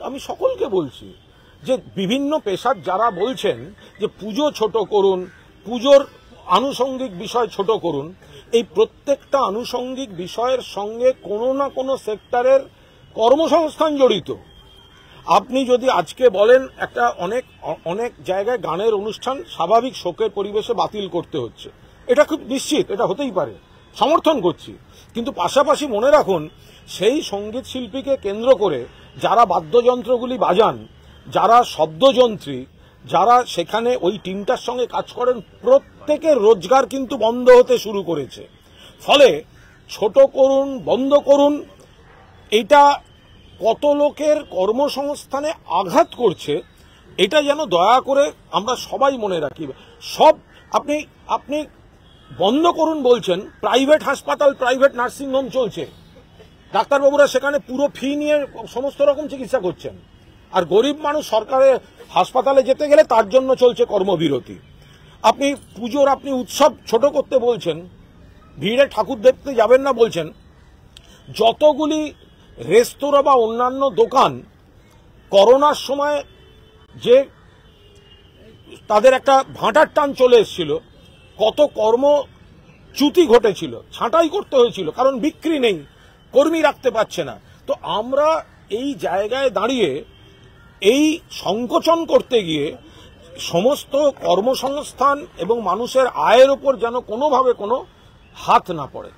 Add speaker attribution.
Speaker 1: আমি সকলকে বলছি যে বিভিন্ন পেশার যারা বলছেন যে পুজো ছোট করুন, পুজোর আনুষঙ্গিক বিষয় ছোট করুন, এই প্রত্যেকটা আনুষঙ্গিক বিষয়ের সঙ্গে কোনো না কোনো সেক্টরের কর্মসংস্থান জড়িত। আপনি যদি আজকে বলেন একটা অনেক জায়গায় গানের অনুষ্ঠান স্বাভাবিক শোকের পরিবেশে বাতিল করতে হচ্ছে, এটা খুব নিশ্চিত, এটা হতেই পারে, সমর্থন করছি। কিন্তু পাশাপাশি মনে রাখুন, সেই সঙ্গীত শিল্পীকে কেন্দ্র করে যারা বাদ্যযন্ত্রগুলি বাজান, যারা শব্দযন্ত্রী, যারা সেখানে ওই টিমটার সঙ্গে কাজ করেন, প্রত্যেকের রোজগার কিন্তু বন্ধ হতে শুরু করেছে। ফলে ছোট করুন, বন্ধ করুন, এটা কত লোকের কর্মসংস্থানে আঘাত করছে, এটা যেন দয়া করে আমরা সবাই মনে রাখি। সব আপনি বন্ধ করুন বলছেন, প্রাইভেট হাসপাতাল, প্রাইভেট নার্সিংহোম চলছে, ডাক্তারবাবুরা সেখানে পুরো ফি নিয়ে সমস্ত রকম চিকিৎসা করছেন, আর গরিব মানুষ সরকারের হাসপাতালে যেতে গেলে তার জন্য চলছে কর্মবিরতি। আপনি পুজোর উৎসব ছোট করতে বলছেন, ভিড়ে ঠাকুর দেখতে যাবেন না বলছেন, যতগুলি রেস্তোরাঁ বা অন্যান্য দোকান করোনার সময় যে তাদের একটা ভাঁটার টান চলে এসেছিল, কত কর্মচ্যুতি ঘটেছিল, ছাঁটাই করতে হয়েছিল, কারণ বিক্রি নেই, কর্মী রাখতে পারছে না। তো আমরা এই জায়গায় দাঁড়িয়ে এই সংকোচন করতে গিয়ে সমস্ত কর্মসংস্থান এবং মানুষের আয়ের ওপর যেন কোনোভাবে কোনো হাত না পড়ে।